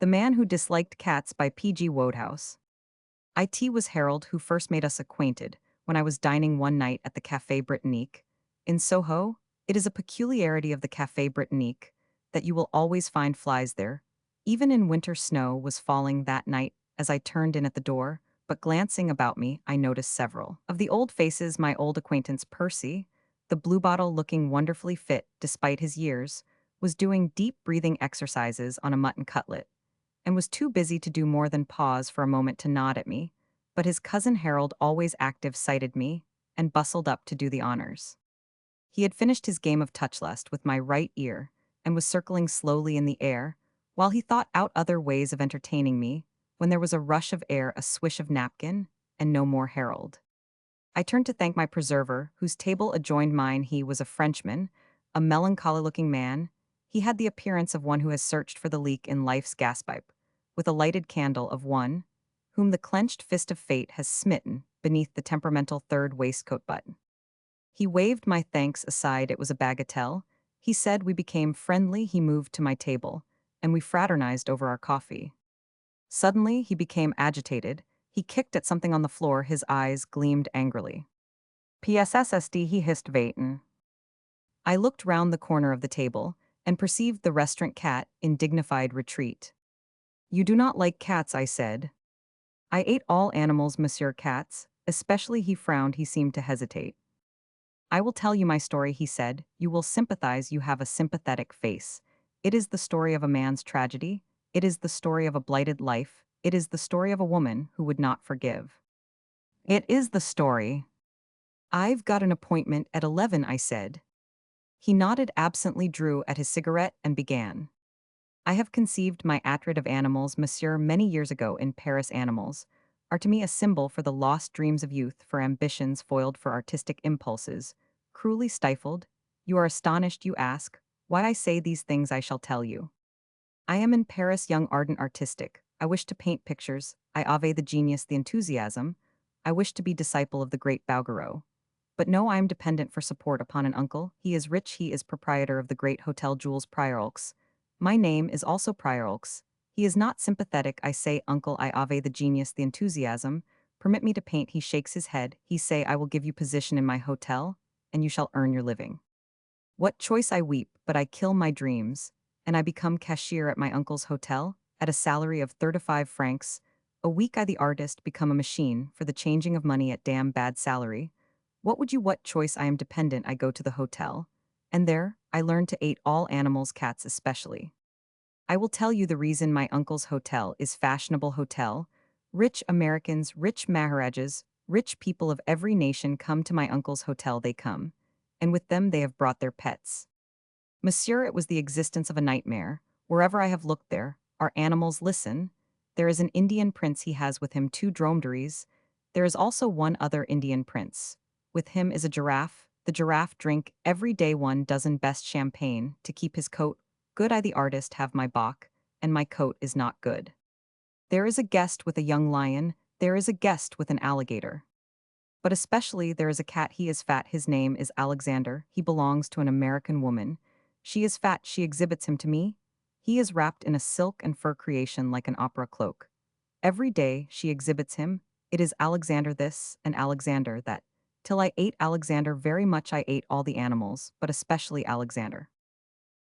The Man Who Disliked Cats by P.G. Wodehouse. It was Harold who first made us acquainted when I was dining one night at the Café Britannique. In Soho, it is a peculiarity of the Café Britannique that you will always find flies there. Even in winter snow was falling that night as I turned in at the door, but glancing about me, I noticed several. Of the old faces, my old acquaintance Percy, the bluebottle looking wonderfully fit despite his years, was doing deep breathing exercises on a mutton cutlet and was too busy to do more than pause for a moment to nod at me, but his cousin Harold, always active, sighted me and bustled up to do the honors. He had finished his game of touchlust with my right ear and was circling slowly in the air while he thought out other ways of entertaining me when there was a rush of air, a swish of napkin, and no more Harold. I turned to thank my preserver, whose table adjoined mine. He was a Frenchman, a melancholy-looking man. He had the appearance of one who has searched for the leak in life's gaspipe, with a lighted candle of one whom the clenched fist of fate has smitten beneath the temperamental third waistcoat button. He waved my thanks aside. It was a bagatelle. He said we became friendly. He moved to my table, and we fraternized over our coffee. Suddenly, he became agitated. He kicked at something on the floor. His eyes gleamed angrily. PSSSD, he hissed Vaten. I looked round the corner of the table and perceived the restaurant cat in dignified retreat. You do not like cats, I said. I ate all animals, Monsieur Cats, especially. He frowned. He seemed to hesitate. I will tell you my story, he said. You will sympathize. You have a sympathetic face. It is the story of a man's tragedy. It is the story of a blighted life. It is the story of a woman who would not forgive. It is the story. I've got an appointment at 11, I said. He nodded absently, drew at his cigarette, and began. I have conceived my attred of animals, monsieur, many years ago in Paris. Animals are to me a symbol for the lost dreams of youth, for ambitions foiled, for artistic impulses cruelly stifled. You are astonished, you ask, why I say these things. I shall tell you. I am in Paris, young, ardent, artistic. I wish to paint pictures. I ave the genius, the enthusiasm. I wish to be disciple of the great Bouguereau. But no, I am dependent for support upon an uncle. He is rich. He is proprietor of the great Hotel Jules Priorolx. My name is also Priorolx. He is not sympathetic. I say, uncle, I ave the genius, the enthusiasm. Permit me to paint. He shakes his head. He say, I will give you position in my hotel, and you shall earn your living. What choice? I weep, but I kill my dreams, and I become cashier at my uncle's hotel, at a salary of 35 francs a week. I, the artist, become a machine for the changing of money at damn bad salary. What would you? What choice? I am dependent. I go to the hotel, and there I learn to eat all animals, cats especially. I will tell you the reason. My uncle's hotel is fashionable hotel. Rich Americans, rich Maharajas, rich people of every nation come to my uncle's hotel. They come, and with them they have brought their pets. Monsieur, it was the existence of a nightmare. Wherever I have looked there, our animals listen. There is an Indian prince. He has with him 2 dromedaries. There is also one other Indian prince. With him is a giraffe. The giraffe drink every day 1 dozen best champagne to keep his coat good. I, the artist, have my bock, and my coat is not good. There is a guest with a young lion. There is a guest with an alligator. But especially there is a cat. He is fat. His name is Alexander. He belongs to an American woman. She is fat. She exhibits him to me. He is wrapped in a silk and fur creation like an opera cloak. Every day she exhibits him. It is Alexander this and Alexander that. Till I ate Alexander very much. I ate all the animals, but especially Alexander.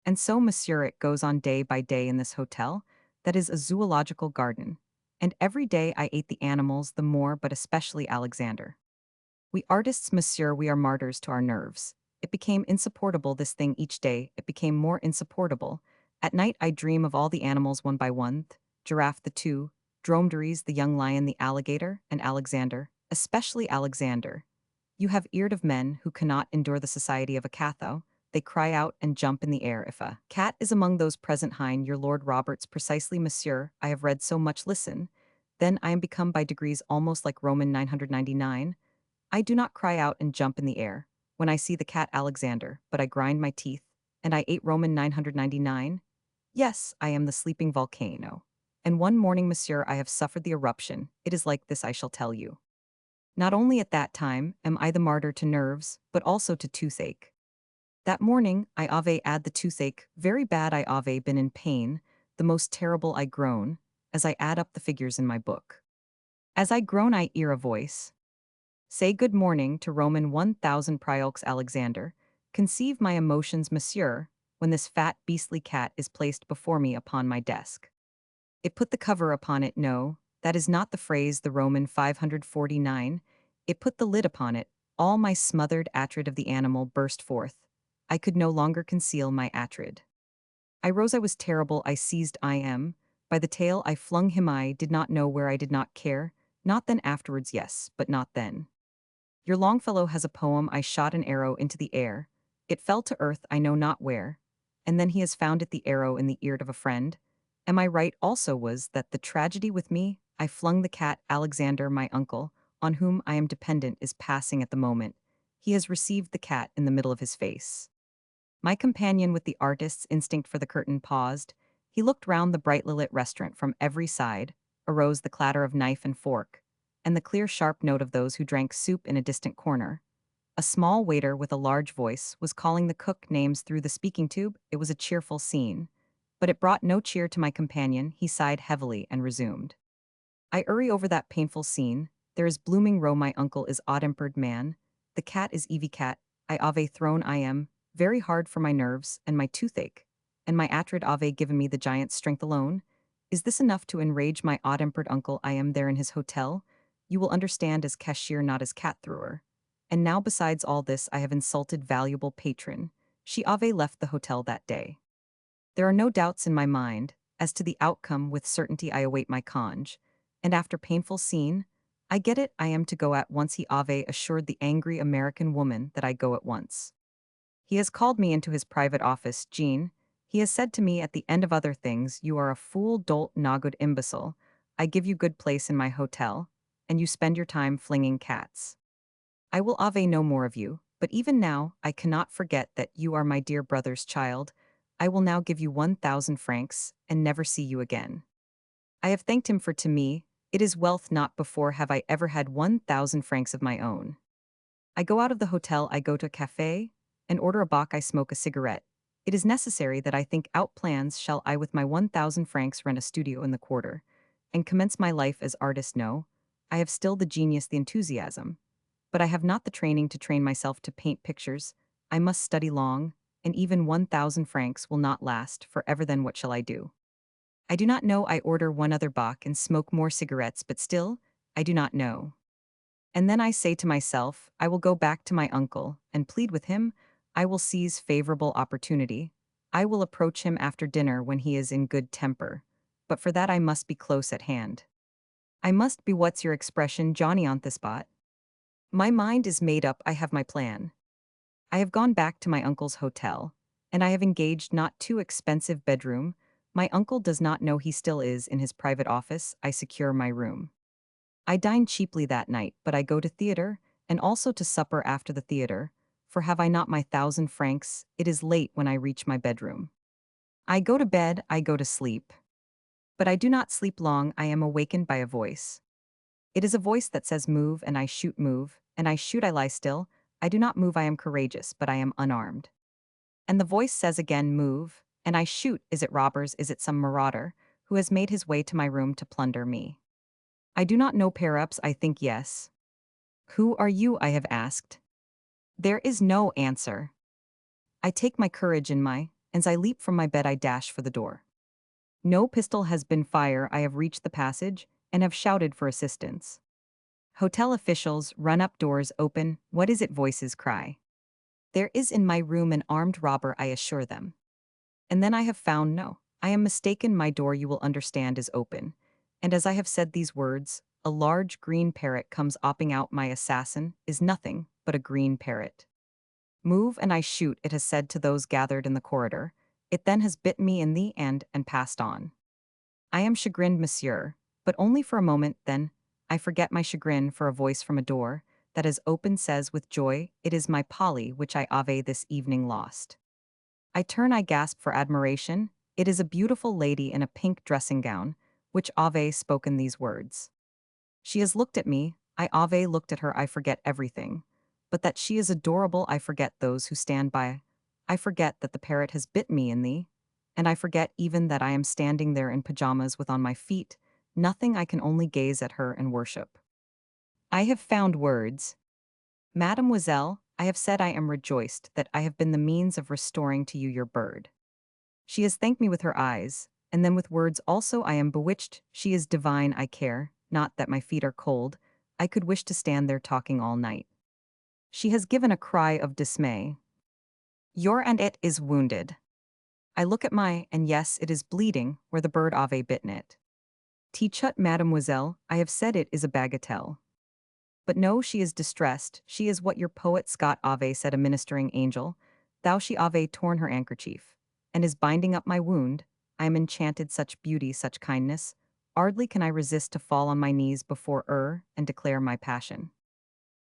And so, monsieur, it goes on day by day in this hotel, that is a zoological garden. And every day I ate the animals the more, but especially Alexander. We artists, monsieur, we are martyrs to our nerves. It became insupportable, this thing each day. It became more insupportable. At night I dream of all the animals one by one, the giraffe, the 2 dromedaries, the young lion, the alligator, and Alexander, especially Alexander. You have eared of men who cannot endure the society of a cat, though. They cry out and jump in the air if a cat is among those present. Hein, your Lord Roberts, precisely, monsieur. I have read so much. Listen. Then I am become by degrees almost like Roman 999. I do not cry out and jump in the air when I see the cat Alexander, but I grind my teeth, and I ate Roman 999. Yes, I am the sleeping volcano. And one morning, monsieur, I have suffered the eruption. It is like this, I shall tell you. Not only at that time am I the martyr to nerves, but also to toothache. That morning, I ave had the toothache, very bad. I ave been in pain, the most terrible I groan, as I add up the figures in my book. As I groan I hear a voice. Say good morning to Roman 1000 Priox Alexander. Conceive my emotions, monsieur, when this fat beastly cat is placed before me upon my desk. It put the cover upon it, no, that is not the phrase the Roman 549. It put the lid upon it. All my smothered attred of the animal burst forth. I could no longer conceal my attred. I rose, I was terrible, I seized I am. By the tail I flung him, I did not know where, I did not care. Not then, afterwards, yes, but not then. Your Longfellow has a poem, I shot an arrow into the air. It fell to earth, I know not where. And then he has found it, the arrow in the ear of a friend. Am I right also was that the tragedy with me, I flung the cat, Alexander, my uncle, on whom I am dependent, is passing at the moment. He has received the cat in the middle of his face. My companion with the artist's instinct for the curtain paused. He looked round the brightly lit restaurant from every side. Arose the clatter of knife and fork, and the clear sharp note of those who drank soup in a distant corner. A small waiter with a large voice was calling the cook names through the speaking tube. It was a cheerful scene. But it brought no cheer to my companion. He sighed heavily and resumed. I hurry over that painful scene. There is blooming row, my uncle is odd-tempered man. The cat is Evie cat. I ave thrown I am, very hard for my nerves and my toothache. And my attred ave given me the giant's strength alone. Is this enough to enrage my odd-tempered uncle? I am there in his hotel. You will understand, as cashier, not as cat thrower. And now besides all this I have insulted valuable patron. She ave left the hotel that day. There are no doubts in my mind. As to the outcome, with certainty I await my conge. And after painful scene, I get it, I am to go at once. He ave assured the angry American woman that I go at once. He has called me into his private office, Jean. He has said to me at the end of other things, you are a fool, dolt, no good imbecile. I give you good place in my hotel, and you spend your time flinging cats. I will ave no more of you, but even now, I cannot forget that you are my dear brother's child. I will now give you 1000 francs, and never see you again. I have thanked him, for to me, it is wealth. Not before have I ever had 1000 francs of my own. I go out of the hotel, I go to a cafe, and order a bock, I smoke a cigarette. It is necessary that I think out plans. Shall I with my 1000 francs rent a studio in the quarter, and commence my life as artist? No. I have still the genius, the enthusiasm. But I have not the training to train myself to paint pictures. I must study long, and even 1000 francs will not last forever. Then what shall I do? I do not know. I order one other bock and smoke more cigarettes, but still, I do not know. And then I say to myself, I will go back to my uncle and plead with him. I will seize favorable opportunity. I will approach him after dinner when he is in good temper. But for that I must be close at hand. I must be, what's your expression, Johnny on the spot? My mind is made up, I have my plan. I have gone back to my uncle's hotel, and I have engaged not too expensive bedroom. My uncle does not know he still is in his private office. I secure my room. I dine cheaply that night, but I go to theater, and also to supper after the theater, for have I not my 1000 francs? It is late when I reach my bedroom. I go to bed, I go to sleep. But I do not sleep long. I am awakened by a voice. It is a voice that says move, and I shoot, move, and I shoot, I lie still. I do not move, I am courageous, but I am unarmed. And the voice says again move, and I shoot. Is it robbers? Is it some marauder who has made his way to my room to plunder me? I do not know. Pair-ups, I think yes. Who are you? I have asked. There is no answer. I take my courage in my, as I leap from my bed I dash for the door. No pistol has been fired. I have reached the passage, and have shouted for assistance. Hotel officials run up, doors open. What is it? Voices cry. There is in my room an armed robber, I assure them. And then I have found no. I am mistaken. My door, you will understand, is open. And as I have said these words, a large green parrot comes hopping out. My assassin is nothing but a green parrot. Move, and I shoot, it has said to those gathered in the corridor. It then has bitten me in the end and passed on. I am chagrined, monsieur, but only for a moment. Then I forget my chagrin, for a voice from a door that is open says with joy, it is my Polly which I ave this evening lost. I turn, I gasp for admiration. It is a beautiful lady in a pink dressing gown, which ave spoken these words. She has looked at me, I ave looked at her. I forget everything. But that she is adorable, I forget those who stand by. I forget that the parrot has bit me in the, and I forget even that I am standing there in pajamas with on my feet, nothing I can only gaze at her and worship. I have found words. Mademoiselle, I have said I am rejoiced that I have been the means of restoring to you your bird. She has thanked me with her eyes, and then with words also I am bewitched, she is divine I care, not that my feet are cold, I could wish to stand there talking all night. She has given a cry of dismay. Your and it is wounded. I look at my, and yes, it is bleeding, where the bird Ave bitten it. Teachut, mademoiselle, I have said it is a bagatelle. But no, she is distressed, she is what your poet Scott Ave said a ministering angel, thou she Ave torn her handkerchief, and is binding up my wound, I am enchanted such beauty, such kindness, hardly can I resist to fall on my knees before and declare my passion.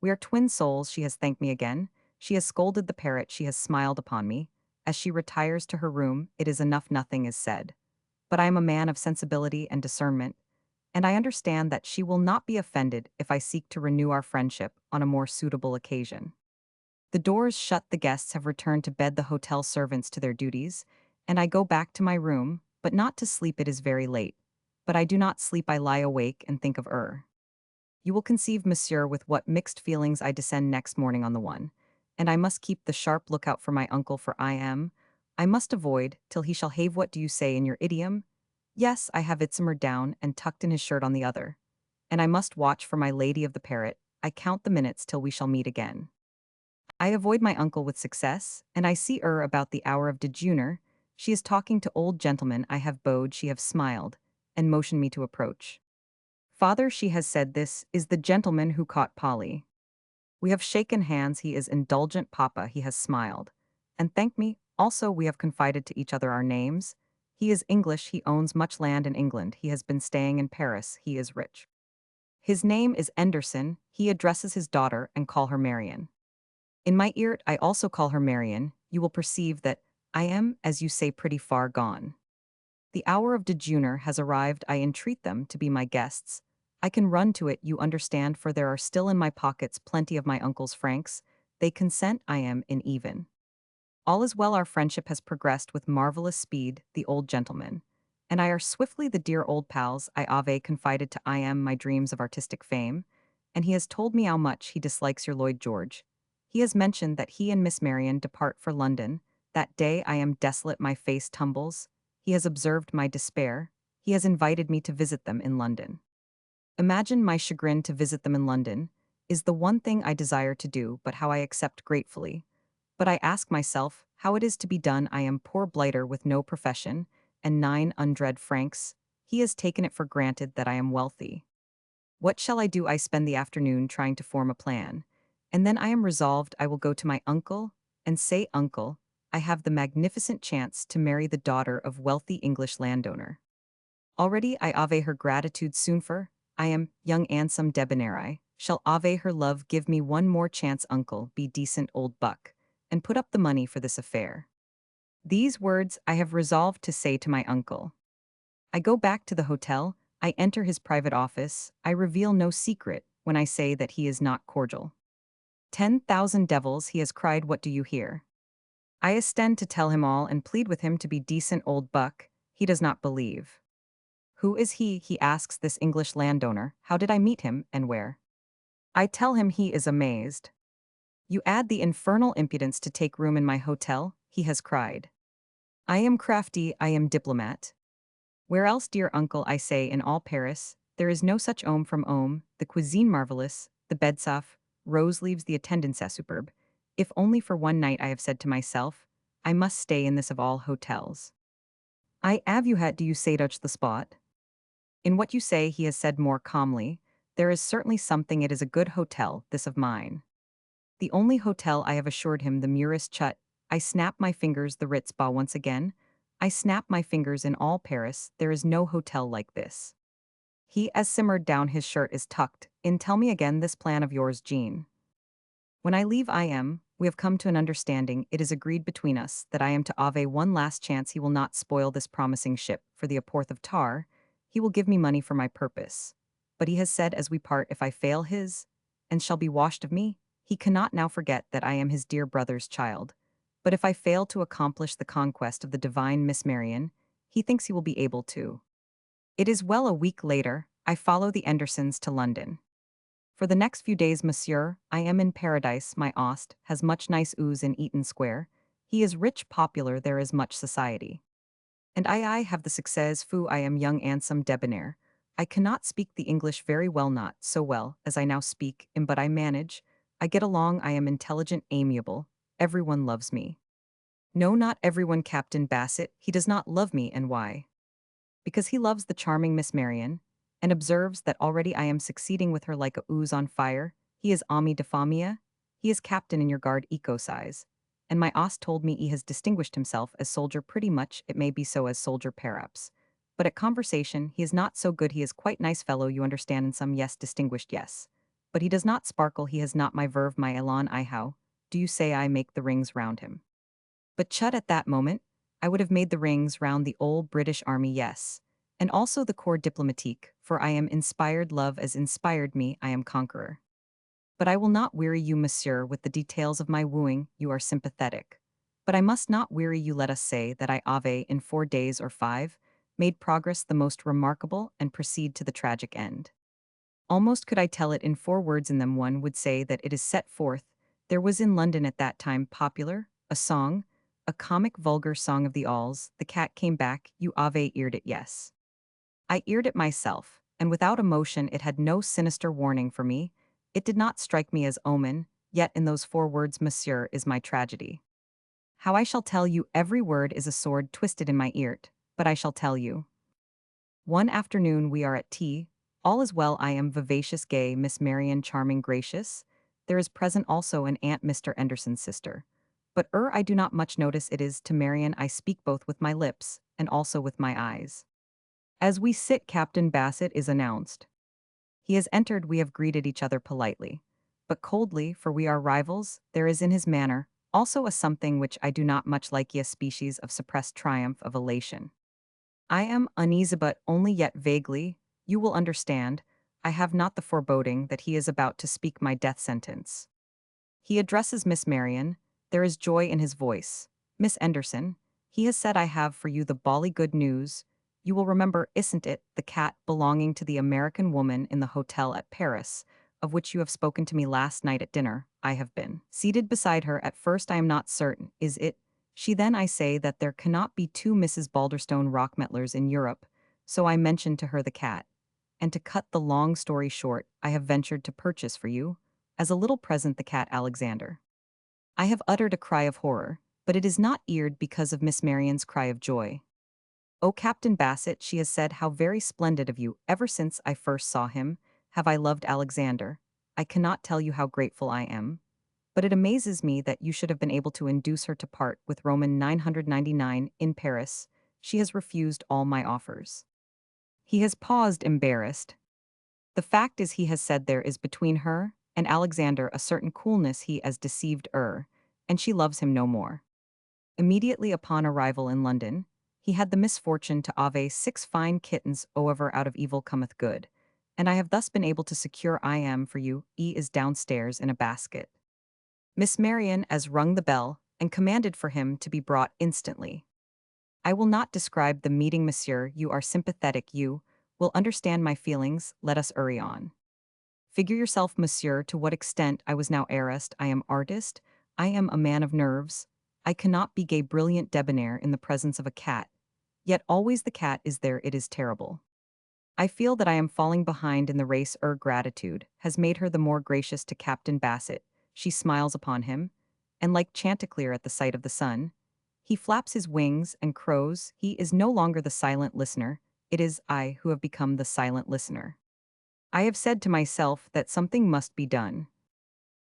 We are twin souls, she has thanked me again, she has scolded the parrot, she has smiled upon me, as she retires to her room, it is enough nothing is said. But I am a man of sensibility and discernment, and I understand that she will not be offended if I seek to renew our friendship on a more suitable occasion. The doors shut, the guests have returned to bed, the hotel servants to their duties, and I go back to my room, but not to sleep, it is very late. But I do not sleep, I lie awake and think of You will conceive, monsieur, with what mixed feelings I descend next morning on the one, and I must keep the sharp lookout for my uncle, for I must avoid, till he shall have what do you say in your idiom? Yes, I have it simmered down and tucked in his shirt on the other. And I must watch for my lady of the parrot, I count the minutes till we shall meet again. I avoid my uncle with success, and I see about the hour of dejeuner, she is talking to old gentlemen I have bowed, she have smiled, and motioned me to approach. Father, she has said, this is the gentleman who caught Polly. We have shaken hands, he is indulgent papa, he has smiled. And thanked me, also we have confided to each other our names. He is English, he owns much land in England, he has been staying in Paris, he is rich. His name is Anderson, he addresses his daughter and call her Marian. In my ear I also call her Marian, you will perceive that I am, as you say, pretty far gone. The hour of dejeuner has arrived, I entreat them to be my guests. I can run to it, you understand, for there are still in my pockets plenty of my uncle's francs. They consent, I am in even. All is well, our friendship has progressed with marvelous speed, the old gentleman. And I are swiftly the dear old pals I Ave confided to I am my dreams of artistic fame, and he has told me how much he dislikes your Lloyd George. He has mentioned that he and Miss Marian depart for London. That day I am desolate, my face tumbles. He has observed my despair. He has invited me to visit them in London. Imagine my chagrin to visit them in London is the one thing I desire to do, but how I accept gratefully. But I ask myself how it is to be done. I am poor blighter with no profession, and 900 francs. He has taken it for granted that I am wealthy. What shall I do? I spend the afternoon trying to form a plan, and then I am resolved I will go to my uncle and say, Uncle, I have the magnificent chance to marry the daughter of wealthy English landowner. Already I ave her gratitude soon, for I am young handsome debonair. Shall ave her love give me one more chance, uncle, be decent old buck, and put up the money for this affair. These words I have resolved to say to my uncle. I go back to the hotel, I enter his private office, I reveal no secret when I say that he is not cordial. 10,000 devils, he has cried, what do you hear? I ostend to tell him all and plead with him to be decent old buck, he does not believe. Who is he asks, this English landowner, how did I meet him, and where? I tell him, he is amazed. You add the infernal impudence to take room in my hotel, he has cried. I am crafty, I am diplomat. Where else, dear uncle, I say, in all Paris, there is no such homme from homme, the cuisine marvelous, the bed soft, rose leaves, the attendance superb. If only for one night, I have said to myself, I must stay in this of all hotels. I have you had, do you say, touch the spot? In what you say, he has said more calmly, there is certainly something, it is a good hotel, this of mine. The only hotel, I have assured him, the Murist Chut. I snap my fingers, the Ritz Spa once again. I snap my fingers, in all Paris, there is no hotel like this. He has simmered down, his shirt is tucked in. Tell me again this plan of yours, Jean. When I leave we have come to an understanding, it is agreed between us that I am to Ave one last chance, he will not spoil this promising ship for the aporth of tar, he will give me money for my purpose. But he has said as we part, if I fail and shall be washed of me, he cannot now forget that I am his dear brother's child. But if I fail to accomplish the conquest of the divine Miss Marian, he thinks he will be able to. It is well a week later, I follow the Andersons to London. For the next few days, monsieur, I am in paradise, my host has much nice ooze in Eaton Square. He is rich, popular, there is much society. And I have the success, foo, I am young, handsome, debonair. I cannot speak the English very well, not so well as I now speak him, but I manage. I get along, I am intelligent, amiable. Everyone loves me. No, not everyone, Captain Bassett, he does not love me, and why? Because he loves the charming Miss Marian, and observes that already I am succeeding with her like a ooze on fire. He is ami de famia, he is captain in your guard eco size. And my os told me he has distinguished himself as soldier pretty much, it may be so as soldier perhaps. But at conversation, he is not so good, he is quite nice fellow, you understand, in some, yes, distinguished, yes. But he does not sparkle, he has not my verve, my elan, I how, do you say I make the rings round him? But chut, at that moment, I would have made the rings round the old British Army, yes. And also the corps diplomatique, for I am inspired, love as inspired me, I am conqueror. But I will not weary you, monsieur, with the details of my wooing, you are sympathetic. But I must not weary you, let us say that I have, in 4 days or 5, made progress the most remarkable and proceed to the tragic end. Almost could I tell it in 4 words, in them one would say that it is set forth. There was in London at that time popular, a song, a comic vulgar song of the alls, the cat came back, you have eared it, yes. I eared it myself, and without emotion it had no sinister warning for me, it did not strike me as omen, yet in those 4 words, monsieur, is my tragedy. How I shall tell you, every word is a sword twisted in my eart, but I shall tell you. One afternoon we are at tea, all is well, I am vivacious, gay, Miss Marian charming, gracious. There is present also an aunt, Mr. Anderson's sister. But I do not much notice it is to Marian I speak both with my lips, and also with my eyes. As we sit, Captain Bassett is announced. He has entered, we have greeted each other politely. But coldly, for we are rivals, there is in his manner also a something which I do not much like, a species of suppressed triumph of elation. I am uneasy, but only yet vaguely, you will understand, I have not the foreboding that he is about to speak my death sentence. He addresses Miss Marian, there is joy in his voice. Miss Anderson, he has said I have for you the bally good news. You will remember, isn't it, the cat belonging to the American woman in the hotel at Paris, of which you have spoken to me last night at dinner? I have been seated beside her. At first I am not certain, is it? She then I say that there cannot be 2 Mrs. Balderstone Rockmetlers in Europe, so I mentioned to her the cat. And to cut the long story short, I have ventured to purchase for you, as a little present, the cat Alexander. I have uttered a cry of horror, but it is not eared because of Miss Marian's cry of joy. Oh, Captain Bassett, she has said, how very splendid of you. Ever since I first saw him, have I loved Alexander. I cannot tell you how grateful I am. But it amazes me that you should have been able to induce her to part with Roman 999 in Paris. She has refused all my offers. He has paused, embarrassed. The fact is, he has said there is between her and Alexander a certain coolness, he has deceived her, and she loves him no more. Immediately upon arrival in London, he had the misfortune to have 6 fine kittens, however out of evil cometh good, and I have thus been able to secure I am for you, is downstairs in a basket. Miss Marian has rung the bell, and commanded for him to be brought instantly. I will not describe the meeting, monsieur, you are sympathetic, you will understand my feelings, let us hurry on. Figure yourself, monsieur, to what extent I was now heiress. I am artist, I am a man of nerves, I cannot be gay, brilliant, debonair in the presence of a cat, yet always the cat is there, it is terrible. I feel that I am falling behind in the race. Gratitude has made her the more gracious to Captain Bassett, she smiles upon him, and like Chanticleer at the sight of the sun, he flaps his wings and crows, he is no longer the silent listener, it is I who have become the silent listener. I have said to myself that something must be done.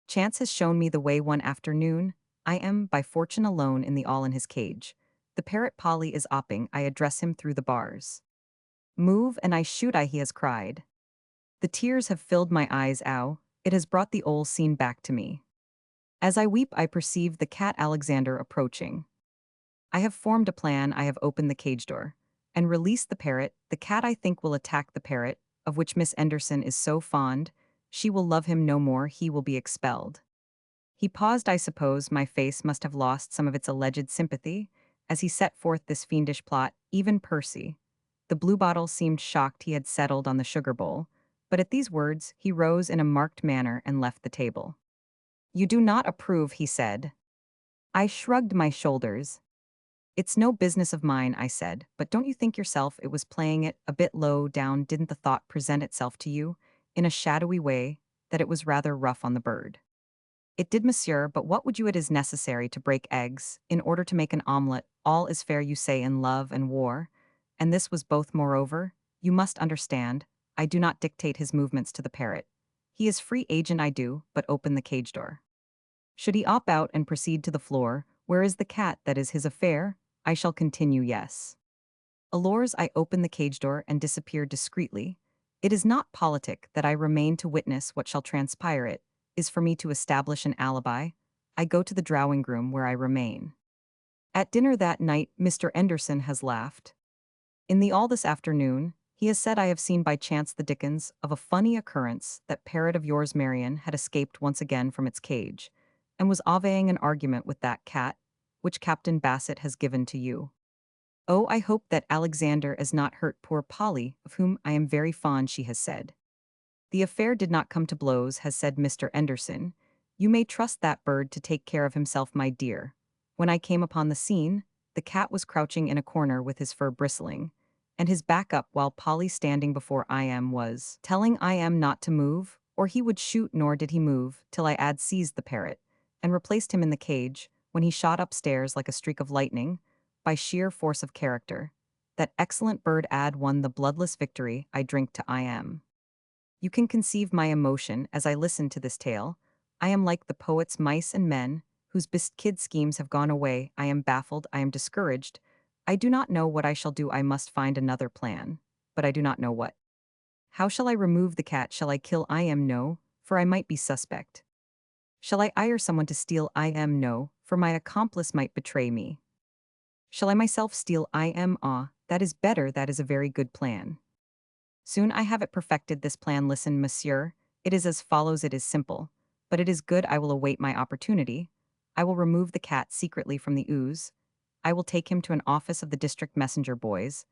Chance has shown me the way one afternoon. I am, by fortune, alone in the all in his cage. The parrot Polly is opping, I address him through the bars. Move and I shoot, I, he has cried. The tears have filled my eyes, ow, it has brought the old scene back to me. As I weep I perceive the cat Alexander approaching. I have formed a plan, I have opened the cage door, and released the parrot. The cat I think will attack the parrot, of which Miss Anderson is so fond, she will love him no more, he will be expelled. He paused. I suppose my face must have lost some of its alleged sympathy as he set forth this fiendish plot. Even Percy, the bluebottle, seemed shocked he had settled on the sugar bowl, but at these words he rose in a marked manner and left the table. "You do not approve," he said. I shrugged my shoulders. "It's no business of mine," I said, "but don't you think yourself it was playing it a bit low down? Didn't the thought present itself to you, in a shadowy way, that it was rather rough on the bird?" "It did, monsieur, but what would you? It is necessary to break eggs, in order to make an omelette. All is fair, you say, in love and war. And this was both. Moreover, you must understand, I do not dictate his movements to the parrot. He is free agent, I do but open the cage door. Should he op out and proceed to the floor, where is the cat? That is his affair. I shall continue, yes. Allures, I open the cage door and disappear discreetly. It is not politic that I remain to witness what shall transpire. It is for me to establish an alibi. I go to the drawing room where I remain. At dinner that night, Mr. Anderson has laughed. In the all this afternoon, he has said I have seen by chance the dickens of a funny occurrence. That parrot of yours, Marion, had escaped once again from its cage, and was avaying an argument with that cat, which Captain Bassett has given to you. Oh, I hope that Alexander has not hurt poor Polly, of whom I am very fond, she has said. The affair did not come to blows, has said Mr. Anderson. You may trust that bird to take care of himself, my dear. When I came upon the scene, the cat was crouching in a corner with his fur bristling, and his back up, while Polly, standing before I am, was telling I am not to move, or he would shoot. Nor did he move, till I had seized the parrot, and replaced him in the cage, when he shot upstairs like a streak of lightning, by sheer force of character. That excellent bird had won the bloodless victory. I drink to I am. You can conceive my emotion as I listen to this tale. I am like the poet's mice and men, whose best kid schemes have gone away. I am baffled, I am discouraged. I do not know what I shall do. I must find another plan, but I do not know what. How shall I remove the cat? Shall I kill? I am no, for I might be suspect. Shall I hire someone to steal? I am no, for my accomplice might betray me. Shall I myself steal? I am that is better. That is a very good plan. Soon I have it perfected, this plan. Listen, monsieur, it is as follows. It is simple, but it is good. I will await my opportunity. I will remove the cat secretly from the ooze. I will take him to an office of the district messenger boys.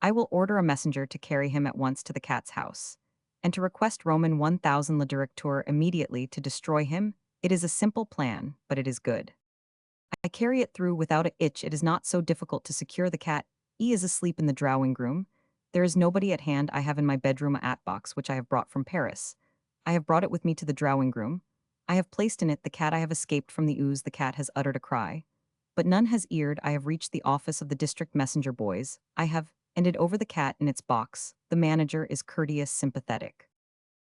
I will order a messenger to carry him at once to the cat's house, and to request Roman 1000 le directeur immediately to destroy him. It is a simple plan, but it is good. I carry it through without a itch. It is not so difficult to secure the cat. He is asleep in the drawing room. There is nobody at hand. I have in my bedroom a hat box which I have brought from Paris. I have brought it with me to the drawing room. I have placed in it the cat. I have escaped from the ooze. The cat has uttered a cry, but none has eared. I have reached the office of the district messenger boys. I have handed over the cat in its box. The manager is courteous, sympathetic.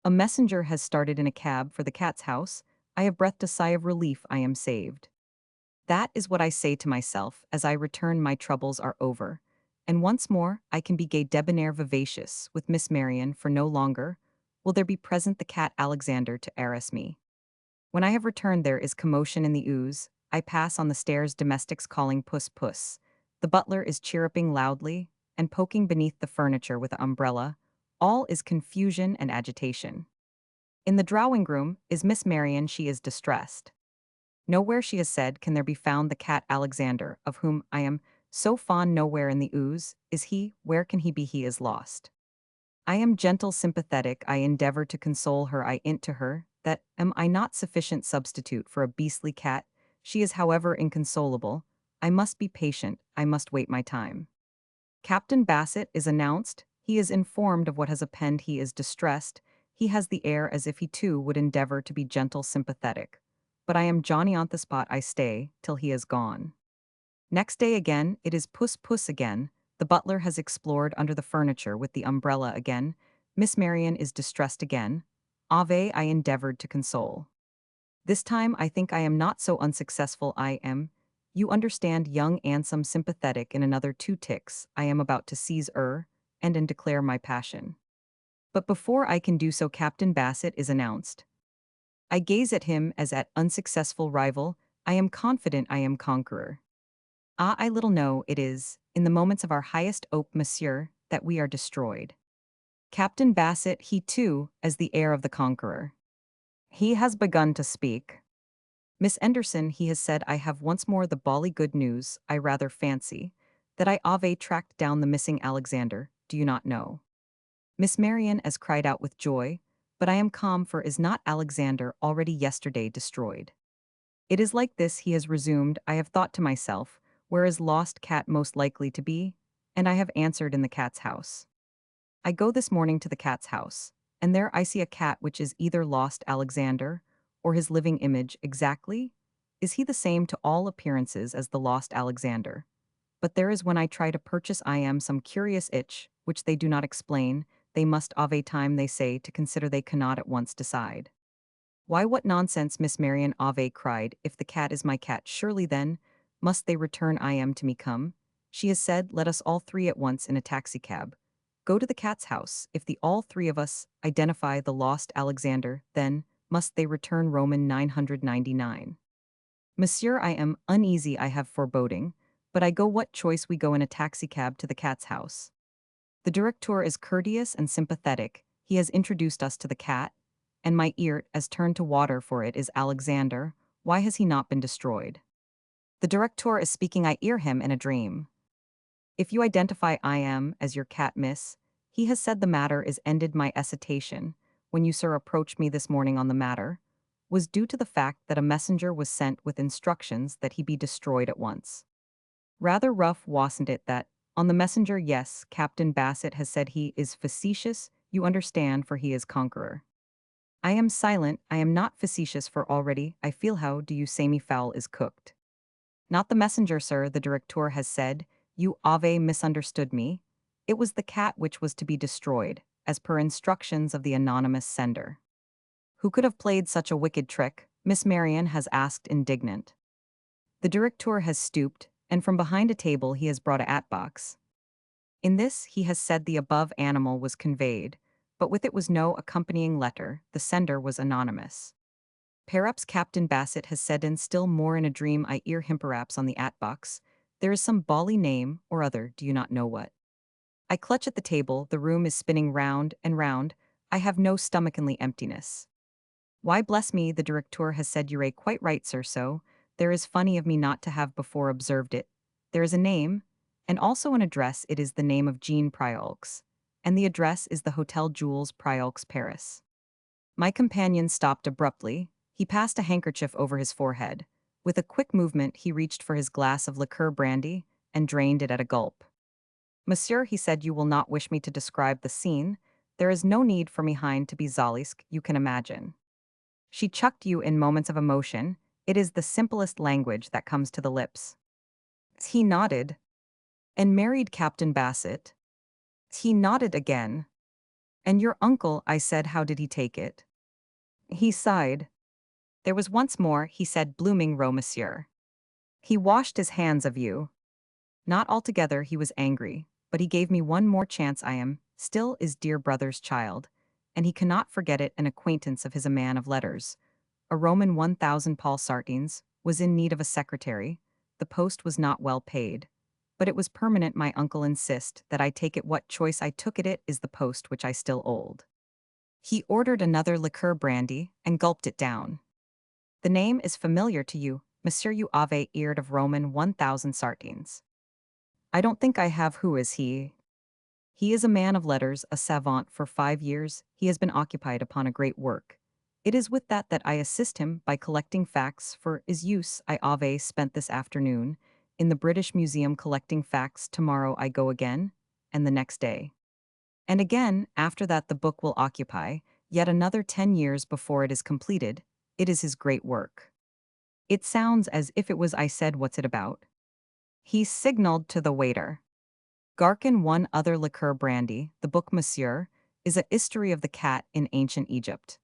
A messenger has started in a cab for the cat's house. I have breathed a sigh of relief. I am saved. That is what I say to myself as I return. My troubles are over, and once more I can be gay, debonair, vivacious with Miss Marion, for no longer will there be present the cat Alexander to harass me. When I have returned, there is commotion in the ooze. I pass on the stairs, domestics calling puss puss. The butler is chirruping loudly and poking beneath the furniture with an umbrella. All is confusion and agitation. In the drawing room is Miss Marion. She is distressed. Nowhere, she has said, can there be found the cat Alexander, of whom I am so fond. Nowhere in the ooze is he. Where can he be? He is lost. I am gentle, sympathetic. I endeavor to console her. I int to her that am I not sufficient substitute for a beastly cat. She is, however, inconsolable. I must be patient. I must wait my time. Captain Bassett is announced. He is informed of what has happened. He is distressed. He has the air as if he too would endeavor to be gentle, sympathetic. But I am Johnny on the spot. I stay till he is gone. Next day again, it is puss puss again. The butler has explored under the furniture with the umbrella again. Miss Marion is distressed again. Ave, I endeavored to console. This time I think I am not so unsuccessful. I am, you understand, young, handsome, sympathetic. In another 2 ticks, I am about to seize and declare my passion. But before I can do so, Captain Bassett is announced. I gaze at him as at unsuccessful rival. I am confident I am conqueror. Ah, I little know it is, in the moments of our highest hope, monsieur, that we are destroyed. Captain Bassett, he too, as the heir of the conqueror. He has begun to speak. Miss Anderson, he has said, I have once more the bally good news, I rather fancy, that I ave tracked down the missing Alexander, do you not know? Miss Marian as cried out with joy, but I am calm, for is not Alexander already yesterday destroyed? It is like this, he has resumed, I have thought to myself, where is lost cat most likely to be? And I have answered, in the cat's house. I go this morning to the cat's house, and there I see a cat which is either lost Alexander, or his living image exactly. Is he the same to all appearances as the lost Alexander? But there is when I try to purchase I am some curious itch, which they do not explain, they must of a time they say to consider they cannot at once decide. Why what nonsense, Miss Marian Ave cried, if the cat is my cat surely then, must they return I am to me come? She has said, let us all three at once in a taxicab. Go to the cat's house, if the all three of us identify the lost Alexander, then, must they return Roman 999. Monsieur, I am uneasy, I have foreboding, but I go what choice we go in a taxicab to the cat's house. The directeur is courteous and sympathetic, he has introduced us to the cat, and my ear as turned to water for it is Alexander, why has he not been destroyed? The directeur is speaking, I ear him in a dream. If you identify I am as your cat, miss, he has said the matter is ended. My hesitation, when you sir approached me this morning on the matter, was due to the fact that a messenger was sent with instructions that he be destroyed at once. Rather rough, wasn't it, that, on the messenger? Yes, Captain Bassett has said he is facetious, you understand, for he is conqueror. I am silent, I am not facetious, for already, I feel how do you say me fowl is cooked. Not the messenger, sir, the directeur has said, you ave misunderstood me. It was the cat which was to be destroyed, as per instructions of the anonymous sender. Who could have played such a wicked trick? Miss Marian has asked, indignant. The directeur has stooped, and from behind a table he has brought a hat-box. In this, he has said, the above animal was conveyed, but with it was no accompanying letter, the sender was anonymous. Perhaps Captain Bassett has said, and still more in a dream I ear him, perhaps on the hat-box, there is some bally name or other, do you not know what? I clutch at the table, the room is spinning round and round, I have no stomachicanly emptiness. Why bless me, the directeur has said, you're quite right, sir, so, there is funny of me not to have before observed it. There is a name, and also an address, it is the name of Jean Priolx, and the address is the Hotel Jules Priolx, Paris. My companion stopped abruptly, he passed a handkerchief over his forehead. With a quick movement he reached for his glass of liqueur brandy, and drained it at a gulp. Monsieur, he said, you will not wish me to describe the scene, there is no need for me hind to be Zalisk, you can imagine. She chucked you in moments of emotion, it is the simplest language that comes to the lips. He nodded. And married Captain Bassett? He nodded again. And your uncle, I said, how did he take it? He sighed. There was once more, he said, blooming row, monsieur. He washed his hands of you. Not altogether, he was angry, but he gave me one more chance. I am, still is dear brother's child, and he cannot forget it. An acquaintance of his, a man of letters, a Roman 1,000 Paul Sartines, was in need of a secretary. The post was not well paid, but it was permanent. My uncle insist that I take it. What choice I took it is the post which I still hold. He ordered another liqueur brandy and gulped it down. The name is familiar to you, monsieur, you ave eared of Roman 1,000 Sartines. I don't think I have. Who is he? He is a man of letters, a savant. For 5 years, he has been occupied upon a great work. It is with that I assist him by collecting facts for his use. I ave spent this afternoon in the British Museum collecting facts. Tomorrow I go again, and the next day. And again, after that the book will occupy yet another 10 years before it is completed. It is his great work. It sounds as if it was. I said, what's it about? He signaled to the waiter. Garkin one other liqueur brandy. The book, monsieur, is a history of the cat in ancient Egypt.